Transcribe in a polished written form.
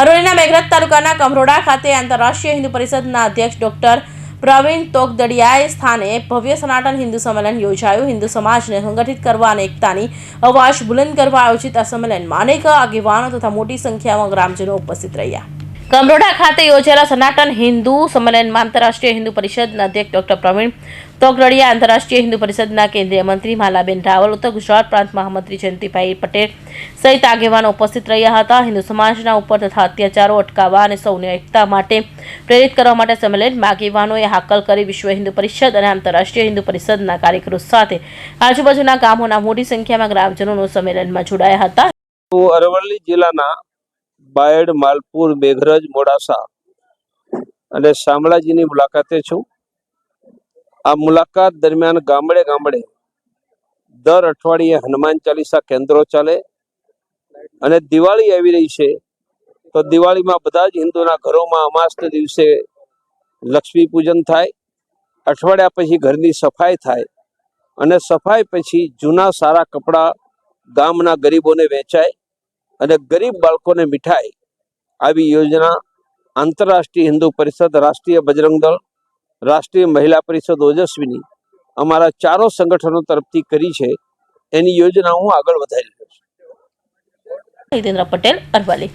અરવલ્લીના મેઘરજ તાલુકાના કમરોડા ખાતે આંતરરાષ્ટ્રીય હિન્દુ પરિષદના અધ્યક્ષ ડોક્ટર પ્રવીણ તોગદડિયાએ સ્થાને ભવ્ય સનાતન હિન્દુ સંમેલન યોજાયું। હિન્દુ સમાજને સંગઠિત કરવા અને એકતાની અવાજ બુલંદ કરવા આયોજિત આ સંમેલનમાં અનેક આગેવાનો તથા મોટી સંખ્યામાં ગ્રામજનો ઉપસ્થિત રહ્યા। કમરોડા ખાતે યોજાયેલા સનાતન હિન્દુ સંમેલનમાં આંતરરાષ્ટ્રીય હિન્દુ પરિષદના અધ્યક્ષ ડોક્ટર પ્રવીણ તોગદડિયા, આંતરરાષ્ટ્રીય હિન્દુ પરિષદના કેન્દ્રીય મંત્રી માલાબેન રાવલ, ઉત્તર ગુજરાત પ્રાંત મહામંત્રી જયંતિભાઈ પટેલ સહિત આગેવાનો ઉપસ્થિત રહ્યા હતા। હિન્દુ સમાજના ઉપર થતા અત્યાચારો અટકાવવા અને સૌને એકતા માટે પ્રેરિત કરવા માટે સંમેલનમાં આગેવાનોએ હાકલ કરી વિશ્વ હિન્દુ પરિષદ અને આંતરરાષ્ટ્રીય હિન્દુ પરિષદના કાર્યકરો સાથે આજુબાજુના ગામોના મોટી સંખ્યામાં ગ્રામજનો સંમેલનમાં જોડાયા હતા। અરવલ્લી જિલ્લાના બાયડ, માલપુર, મેઘરજ, મોડાસા અને શામળાજીની મુલાકાતે છું। આ મુલાકાત દરમિયાન ગામડે ગામડે દર અઠવાડિયે હનુમાન ચાલીસા કેન્દ્રો ચાલે અને દિવાળી આવી રહી છે તો દિવાળીમાં બધા જ હિન્દુના ઘરોમાં અમાસના દિવસે લક્ષ્મી પૂજન થાય। અઠવાડિયા પછી ઘરની સફાઈ થાય અને સફાઈ પછી જૂના સારા કપડાં ગામના ગરીબોને વેચાય અને ગરીબ બાળકોને મીઠાઈ। આવી યોજના આંતરરાષ્ટ્રીય હિન્દુ પરિષદ, રાષ્ટ્રીય બજરંગ દળ, રાષ્ટ્રીય મહિલા પરિષદ ઓજસ્વીની અમારા ચારો સંગઠનો તરફથી કરી છે। એની યોજના હું આગળ વધારી રહ્યો છું। હિતેન્દ્ર પટેલ, અરવલ્લી।